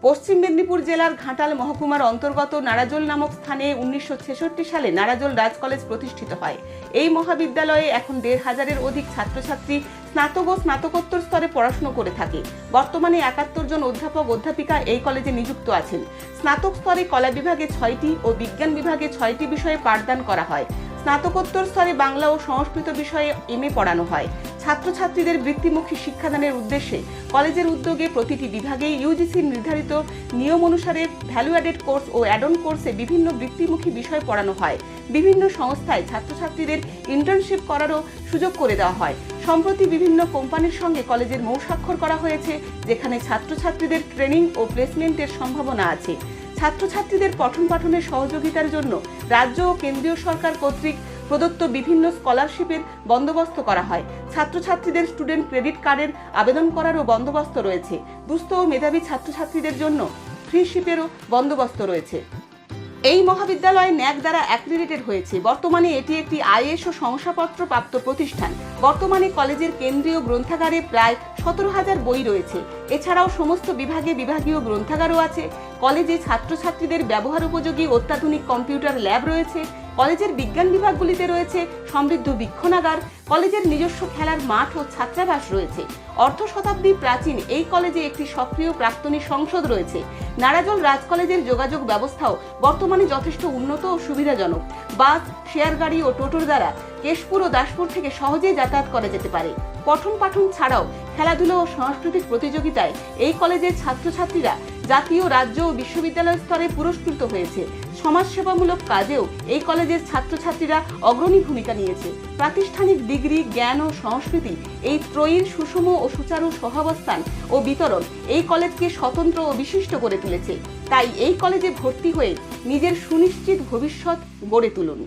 পশ্চিম মেদিনীপুর জেলার ঘাটাল মহকুমার অন্তর্গত নারাজোল নামক স্থানে 1966 সালে নারাজোল রাজ কলেজ প্রতিষ্ঠিত হয়। এই মহাবিদ্যালয়ে এখন 1500-এর অধিক ছাত্রছাত্রী স্নাতক ও স্নাতকোত্তর স্তরে পড়াশোনা করে থাকে। বর্তমানে 71 জন অধ্যাপক অধ্যাপিকা এই কলেজে নিযুক্ত আছেন। স্নাতক স্তরে কলা বিভাগে 6টি ও বিজ্ঞান বিভাগে 6টি বিষয়ে পাঠদান করা হয়। স্নাতকোত্তর স্তরে বাংলা ও সংস্কৃত বিষয়ে এমএ পড়ানো হয়। ছাত্রছাত্রীদের বৃত্তিমুখী শিক্ষাদানের উদ্দেশ্যে কলেজের উদ্যোগে প্রতিটি বিভাগে ইউজিসির নির্ধারিত নিয়ম অনুসারে ভ্যালু অ্যাডেড কোর্স ও অ্যাড অন কোর্সে বিভিন্ন বৃত্তিমুখী বিষয় পড়ানো হয়। বিভিন্ন সংস্থায় ছাত্রছাত্রীদের ইন্টার্নশিপ করারও সুযোগ করে দেওয়া হয়। সম্প্রতি বিভিন্ন কোম্পানির সঙ্গে কলেজের মৌস্বাক্ষর করা হয়েছে, যেখানে ছাত্রছাত্রীদের ট্রেনিং ও প্লেসমেন্টের সম্ভাবনা আছে। ছাত্রছাত্রীদের পঠন পাঠনের সহযোগিতার জন্য রাজ্য ও কেন্দ্রীয় সরকার কর্তৃক প্রদত্ত বিভিন্ন স্কলারশিপের বন্দোবস্ত করা হয়। ছাত্রছাত্রীদের স্টুডেন্ট ক্রেডিট কার্ডের আবেদন করারও বন্দোবস্ত রয়েছে। দুস্থ ও মেধাবী ছাত্রছাত্রীদের জন্য ফ্রি শিপেরও বন্দোবস্ত রয়েছে। এই মহাবিদ্যালয় ন্যাক দ্বারা অ্যাক্রিডিটেড হয়েছে। বর্তমানে এটি একটি আইএসও শংসাপত্র প্রাপ্ত প্রতিষ্ঠান। বর্তমানে কলেজের কেন্দ্রীয় গ্রন্থাগারে প্রায় 17,000 বই রয়েছে। এছাড়াও সমস্ত বিভাগে বিভাগীয় গ্রন্থাগারও আছে। কলেজে ছাত্রছাত্রীদের ব্যবহার উপযোগী অত্যাধুনিক কম্পিউটার ল্যাব রয়েছে। কলেজের বিজ্ঞান বিভাগগুলিতে রয়েছে সমৃদ্ধ বৃক্ষণাগার। কলেজের নিজস্ব খেলার মাঠ ও ছাত্রাবাস রয়েছে। অর্ধ শতাব্দী প্রাচীন এই কলেজে একটি সক্রিয় প্রাক্তনী সংসদ রয়েছে। নারাজোল রাজ কলেজের যোগাযোগ ব্যবস্থাও বর্তমানে যথেষ্ট উন্নত ও সুবিধাজনক। বাস, শেয়ার গাড়ি ও টোটোর দ্বারা কেশপুর ও দাসপুর থেকে সহজেই যাতায়াত করা যেতে পারে। পঠন পাঠন ছাড়াও খেলাধুলা ও সাংস্কৃতিক প্রতিযোগিতায় এই কলেজের ছাত্রছাত্রীরা জাতীয়, রাজ্য ও বিশ্ববিদ্যালয় স্তরে পুরস্কৃত হয়েছে। সমাজসেবামূলক কাজেও এই কলেজের ছাত্রছাত্রীরা অগ্রণী ভূমিকা নিয়েছে। প্রাতিষ্ঠানিক ডিগ্রি, জ্ঞান ও সংস্কৃতি এই ত্রয়ীর সুষম ও সুচারু সহাবস্থান ও বিতরণ এই কলেজকে স্বতন্ত্র ও বিশিষ্ট করে তুলেছে। তাই এই কলেজে ভর্তি হয়ে নিজের সুনিশ্চিত ভবিষ্যৎ গড়ে তুলুন।